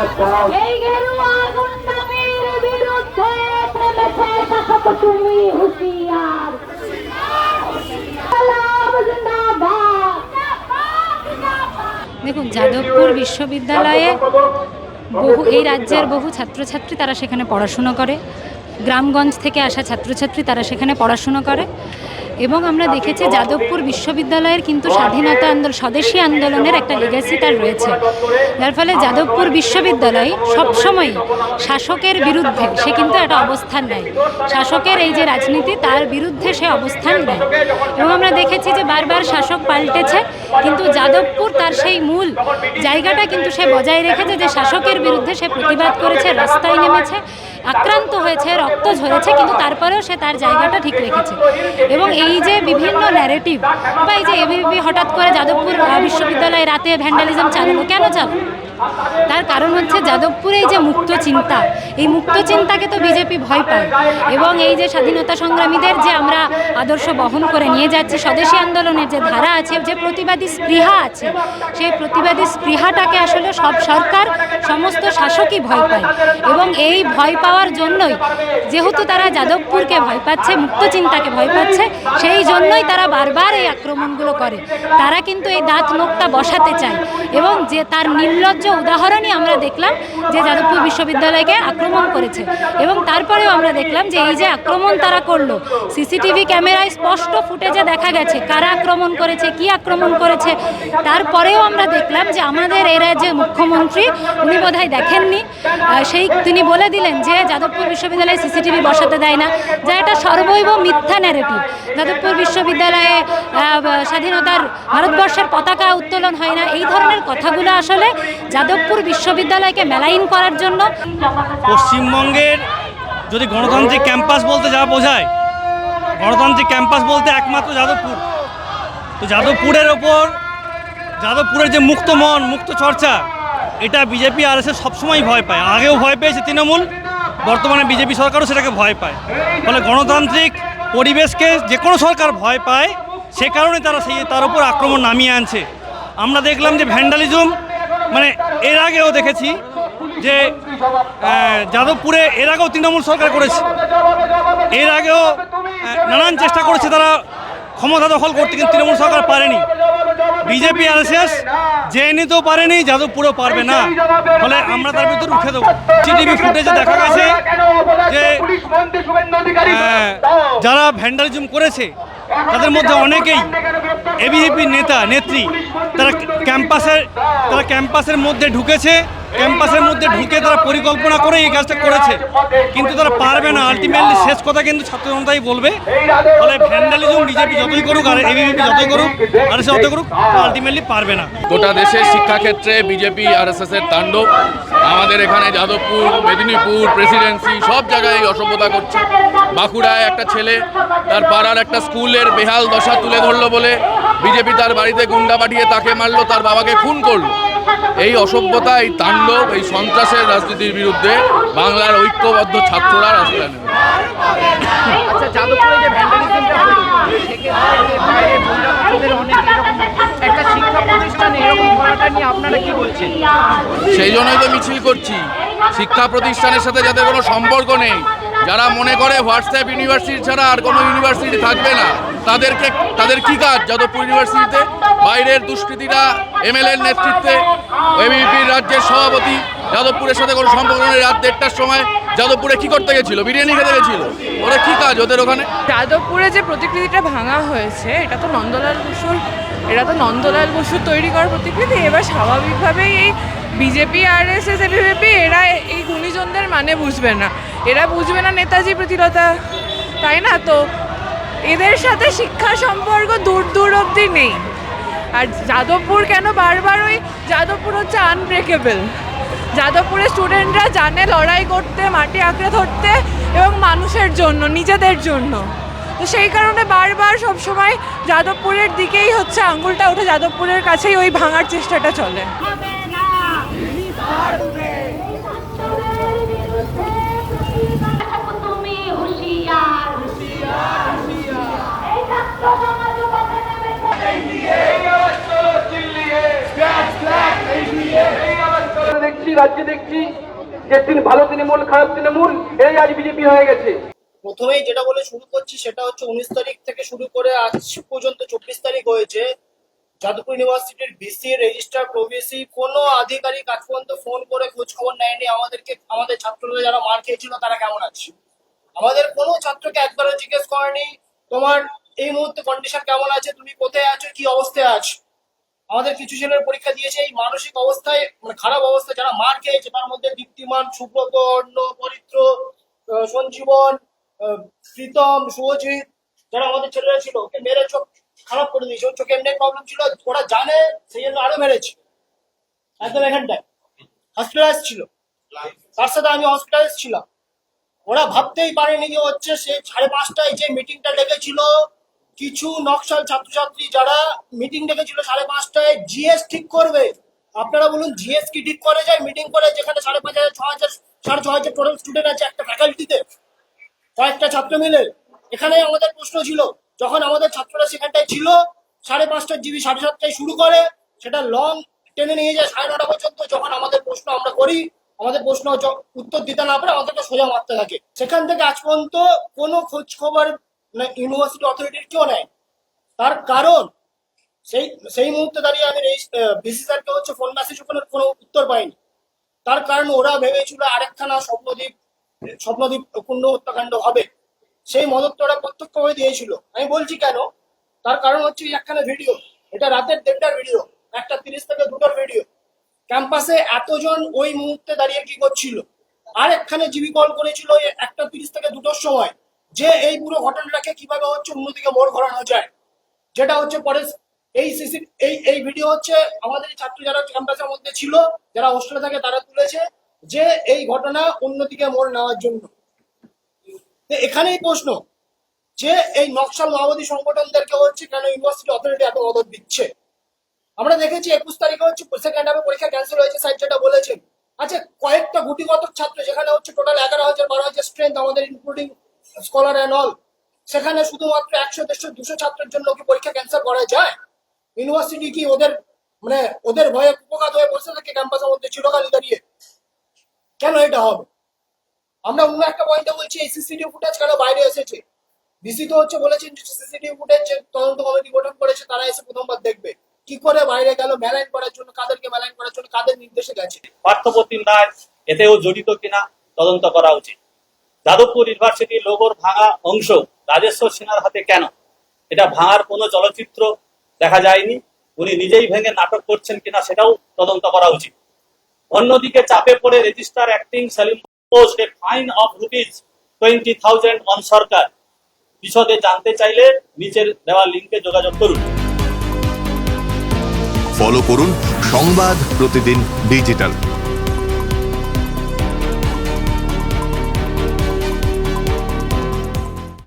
এই গেরুয়া গুন্ডামির বিরুদ্ধে থেমেছে শাসক তুমি হুঁশিয়ার। দেখুন, যাদবপুর বিশ্ববিদ্যালয়ে এই রাজ্যের বহু ছাত্রছাত্রী তারা সেখানে পড়াশুনো করে, গ্রামগঞ্জ থেকে আসা ছাত্রছাত্রী তারা সেখানে পড়াশুনো করে এবং আমরা দেখেছি যাদবপুর বিশ্ববিদ্যালয়ের কিন্তু স্বাধীনতা আন্দোলন, স্বদেশী আন্দোলনের একটা লেগাসি তার রয়েছে, যার ফলে যাদবপুর বিশ্ববিদ্যালয় সবসময় শাসকের বিরুদ্ধে সে কিন্তু একটা অবস্থান নেয়, শাসকের এই যে রাজনীতি তার বিরুদ্ধে সে অবস্থান নেয় এবং আমরা দেখেছি যে বারবার শাসক পাল্টেছে কিন্তু যাদবপুর তার সেই মূল জায়গাটা কিন্তু সে বজায় রেখেছে, যে শাসকের বিরুদ্ধে সে প্রতিবাদ করেছে, রাস্তায় নেমেছে, আক্রান্ত হয়েছে, রক্ত ঝরেছে, কিন্তু তারপরেও সে তার জায়গাটা ঠিক রেখেছে। এবং এই যে বিভিন্ন ন্যারেটিভ বা এই যে এবিভিপি হঠাৎ করে যাদবপুর বিশ্ববিদ্যালয়ে রাতে ভ্যান্ডালিজম চালানো, কেন চালানো? তার কারণ হচ্ছে যাদবপুরে এই যে মুক্ত চিন্তা, এই মুক্ত চিন্তাকে তো বিজেপি ভয় পায় এবং এই যে স্বাধীনতা সংগ্রামীদের যে আমরা আদর্শ বহন করে নিয়ে যাচ্ছি, স্বদেশী আন্দোলনের যে ধারা আছে, যে প্রতিবাদী স্পৃহা আছে, সেই প্রতিবাদী স্পৃহাটাকে আসলে সব সরকার, সমস্ত শাসকই ভয় পায় এবং এই ভয় পাওয়ার জন্যই, যেহেতু তারা যাদবপুরকে ভয় পাচ্ছে, মুক্ত চিন্তাকে ভয় পাচ্ছে, সেই জন্যই তারা বারবার এই আক্রমণগুলো করে। তারা কিন্তু এই দাঁত নোকটা বসাতে চায় এবং যে তার নির্লজ্জ উদাহরণই আমরা দেখলাম যে যাদবপুর বিশ্ববিদ্যালয়কে আক্রমণ করেছে এবং তারপরেও আমরা দেখলাম যে এই যে আক্রমণ তারা করলো, সিসিটিভি ক্যামেরায় স্পষ্ট ফুটেজে দেখা গেছে কারা আক্রমণ করেছে, কি আক্রমণ করেছে। তারপরেও আমরা দেখলাম যে আমাদের এই রাজ্যের মুখ্যমন্ত্রী, উনি বোধহয় দেখেননি, তিনি বলে দিলেন যে যাদবপুর বিশ্ববিদ্যালয়ে সিসিটিভি বসাতে দেয় না, যা এটা সর্বৈব মিথ্যা ন্যারেটিভ। যাদবপুর বিশ্ববিদ্যালয়ে স্বাধীনতার ভারতবর্ষের পতাকা উত্তোলন হয় না, এই ধরনের কথাগুলো আসলে যাদবপুর বিশ্ববিদ্যালয়কে মেলাইন করার জন্য। পশ্চিমবঙ্গের যদি গণতান্ত্রিক ক্যাম্পাস বলতে যা বোঝায়, গণতান্ত্রিক ক্যাম্পাস বলতে একমাত্র যাদবপুর। তো যাদবপুরের যে মুক্ত মন, মুক্ত চর্চা, এটা বিজেপি আর এসে সবসময় ভয় পায়। আগেও ভয় পেয়েছে তৃণমূল, বর্তমানে বিজেপি সরকারও সেটাকে ভয় পায়। ফলে গণতান্ত্রিক পরিবেশকে যে কোনো সরকার ভয় পায়, সে কারণে তার উপর আক্রমণ নামিয়ে আনছে। আমরা দেখলাম যে ভ্যান্ডালিজম, মানে এর আগেও দেখেছি যে যাদবপুরে এর আগেও তৃণমূল সরকার করেছে, এর আগেও নানান চেষ্টা করেছে তারা ক্ষমতা দখল করতে, কিন্তু তৃণমূল সরকার পারেনি। বিজেপি আরএসএস জেএনইউতেও পারেনি, যাদবপুরেও পারবে না। ফলে আমরা তার ভিতরে উঠে দেবো। সিসিটিভি ফুটেজে দেখা গেছে যে যারা ভ্যান্ডালিজম করেছে তাদের মধ্যে অনেকেই এবিভিপি নেতা নেত্রী, তারা ক্যাম্পাসের মধ্যে ঢুকেছে, ক্যাম্পাসের মধ্যে ঢুকে তারা পরিকল্পনা করে এই কাজটা করেছে, কিন্তু তারা পারবে না। আলটিমেটলি শেষ কথা কিন্তু ছাত্র জনতাই বলবে। ফলে ভ্যান্ডালিজম বিজেপি যতই করুক আর এবিভিপি যতই করুক আর এসে যতই করুক, আলটিমেটলি পারবে না। গোটা দেশের শিক্ষাক্ষেত্রে বিজেপি আরএসএস এর তাণ্ডব। আমাদের এখানে যাদবপুর, মেদিনীপুর, প্রেসিডেন্সি সব জায়গায় এই অসভ্যতা করছে। বাঁকুড়ায় একটা ছেলে তার পাড়ার একটা স্কুলের বেহাল দশা তুলে ধরলো বলে বিজেপি তার বাড়িতে গুন্ডা পাঠিয়ে তাকে মারলো, তার বাবাকে খুন করলো। এই অসভ্যতা, এই তাণ্ডব, এই সন্ত্রাসের রাজনীতির বিরুদ্ধে বাংলার ঐক্যবদ্ধ ছাত্ররা রাস্তায় নেমে। সেই জন্যই তো মিছিল করছি। শিক্ষা প্রতিষ্ঠানের সাথে যাদের কোনো সম্পর্ক নেই, যারা মনে করে হোয়াটসঅ্যাপ ইউনিভার্সিটি ছাড়া আর কোনো ইউনিভার্সিটি থাকবে না, তাদের কি কাজ যাদবপুর ইউনিভার্সিটিতে? বাইরের দুষ্কৃতীরা এমএলএর নেতৃত্বে, এবিভিপির রাজ্যের সভাপতি যাদবপুরের সাথে কোনো সম্পর্ক নেই। রাত 1টার সময় যাদবপুরে কি করতে গেছিল? বিরিয়ানি খেতে গেছিল। ওরা কি কাজ ওদের ওখানে? যাদবপুরে যে প্রতিকৃতিটা ভাঙা হয়েছে, এটা তো নন্দলাল বসুর তৈরি করা প্রতিকৃতি। এবার স্বাভাবিকভাবেই এই বিজেপি আরএসএস এবিভিপি এরা এই গুণীজনদের মানে বুঝবে না, এরা বুঝবে না নেতাজি প্রীতিলতা, তাই না? তো এদের সাথে শিক্ষা সম্পর্ক দূর অবধি নেই। আর যাদবপুর কেন বারবার, ওই যাদবপুর হচ্ছে আনব্রেকেবল। যাদবপুরের স্টুডেন্টরা জানে লড়াই করতে, মাটি আঁকড়ে ধরতে এবং মানুষের জন্য, নিজেদের জন্য। তো সেই কারণে বারবার সবসময় যাদবপুরের দিকেই হচ্ছে আঙুলটা উঠে, যাদবপুরের কাছেই ওই ভাঙার চেষ্টাটা চলে। দেখছি রাজ্যে দেখছি যে ভালো তৃণমূল খারাপ তৃণমূল, এই আজ বিজেপি হয়ে গেছে। প্রথমেই যেটা বলে শুরু করছি সেটা হচ্ছে 19 তারিখ থেকে শুরু করে আজ পর্যন্ত 24 তারিখ হয়েছে, যাদবপুর ইউনিভার্সিটির ভিসি রেজিস্ট্রার প্রভিসি কোনো আধিকারিক আজ পর্যন্ত ফোন করে খোঁজ খবর নেয়নি আমাদেরকে, আমাদের ছাত্ররা যারা মার খেয়েছিল তারা কেমন আছে। আমাদের কোনো ছাত্রকে একবারও জিজ্ঞেস করেনি তোমার এই মুহূর্তে কন্ডিশন কেমন আছে, তুমি কোথায় আছো, কি অবস্থায় আছো। আমাদের কিছু ছেলের পরীক্ষা দিয়েছে এই মানসিক অবস্থায়, মানে খারাপ অবস্থায়, যারা মার খেয়েছে তার মধ্যে দীপ্তিমান, সুব্রত, অর্ণ, পরিত্র, সঞ্জীবন, প্রীতম, শুভজিৎ, যারা আমাদের ছেলেরা ছিল, ওকে মেরে চোখ খারাপ করে দিয়েছে। ওর চোখে এমনি প্রবলেম ছিল, ওরা জানে, সেই জন্য আরো মেরেছে। একদম এখানটায় হসপিটালাইজ ছিল, তার সাথে আমি হসপিটালাইজ ছিলাম। ওরা ভাবতেই পারেনি যে হচ্ছে সে 5:30টায় যে মিটিংটা ডেকেছিল, কিছু নকশাল ছাত্রছাত্রী যারা মিটিং ডেকেছিল 5:30টায় জিএস ঠিক করবে। আপনারা বলুন জিএস কি ঠিক করে যায় মিটিং করে, যেখানে 5,500, 6,000, 6,500 টোটাল স্টুডেন্ট আছে একটা ফ্যাকাল্টিতে, কয়েকটা ছাত্র মিলে। এখানে আমাদের প্রশ্ন ছিল, যখন আমাদের ছাত্ররা সেখানটায় ছিল 5:30টার জিবি 7:30টায় শুরু করে, সেটা লং টেনে নিয়ে যায় 9:30 পর্যন্ত। যখন আমাদের প্রশ্ন আমরা করি, আমাদের প্রশ্ন উত্তর দিতে না পারে আমাদেরকে সোজা মারতে থাকে। সেখান থেকে আজ পর্যন্ত কোনো খোঁজ খবর ইউনিভার্সিটি অথরিটির কেউ নেয়। তার কারণ সেই মুহূর্তে দাঁড়িয়ে আমি ভিসি স্যারকে হচ্ছে ফোন মেসেজ কোনো উত্তর পাইনি। তার কারণ ওরা ভেবেছিল আরেকখানা স্বপ্নদ্বীপ কুণ্ড হত্যাকাণ্ড হবে, সেই মদতটা ওরা প্রত্যক্ষভাবে দিয়েছিল। আমি বলছি কেন, তার কারণ হচ্ছে একখানা ভিডিও, এটা রাতের 1:30টার ভিডিও, 1:30 থেকে 2টার ভিডিও। ক্যাম্পাসে এতজন ওই মুহূর্তে দাঁড়িয়ে কি করছিল, আর একখানে জিবি কল করেছিল 1:30 থেকে 2টার সময়, যে এই পুরো ঘটনাটাকে কিভাবে হচ্ছে অন্যদিকে মোড় ঘোরানো যায়। যেটা হচ্ছে পরে এই ভিডিও হচ্ছে আমাদের ছাত্র যারা ক্যাম্পাসের মধ্যে ছিল, যারা হোস্টেলে থাকে, তারা তুলেছে যে এই ঘটনা অন্যদিকে মোড় নেওয়ার জন্য। এখানেই প্রশ্ন যে এই নকশাল মাওবাদী সংগঠনদেরকে হচ্ছে কেন ইউনিভার্সিটি অথরিটি এত মদত দিচ্ছে। আমরা দেখেছি 21 তারিখে হচ্ছে সেকেন্ড হাফে পরীক্ষা ক্যান্সেল হয়েছে, স্যার যেটা বলেছেন। আচ্ছা, কয়েকটা গুটিগত ছাত্র, যেখানে হচ্ছে টোটাল 11,000 12,000 স্ট্রেংথ আমাদের ইনক্লুডিং স্কলার অ্যান্ড অল, সেখানে শুধুমাত্র 100, 150, 200 ছাত্রের জন্য কি পরীক্ষা ক্যান্সেল করা যায়? ইউনিভার্সিটি কি ওদের ভয়ে কুপঘাত হয়ে বসে থাকে ক্যাম্পাসের মধ্যে চিরকালই দাঁড়িয়ে? কেন এটা হবে? আমরা অন্য একটা পয়েন্টে বলছি, এই সিসিটিভি ফুটেজ কেন বাইরে এসেছে? ডিসি তো হচ্ছে বলেছেন যে সিসিটিভি ফুটেজ যে তদন্ত কমিটি গঠন করেছে তারা এসে প্রথমবার দেখবে। কি করে বাইরে গেল? মেলাইন করার জন্য কাদেরকে মেলাইন করার জন্য, কাদের নির্দেশে গেছে? পার্থপ্রতিম রায় এতেও জড়িত কিনা তদন্ত করা উচিত। যাদবপুর ইউনিভার্সিটির লোগোর ভাঙা অংশ রাজেশ্বর সিনহার হাতে কেন? এটা ভাঙার কোনো চলচ্চিত্র দেখা যায়নি, উনি নিজেই ভেঙে নাটক করছেন কিনা সেটাও তদন্ত করা উচিত। অন্যদিকে চাপে পড়ে registrar acting Salim post a fine of ₹20,000 on সরকার। বিশদে জানতে চাইলে নিচের দেওয়া লিঙ্কে যোগাযোগ করুন। ফলো করুন সংবাদ প্রতিদিন ডিজিটাল।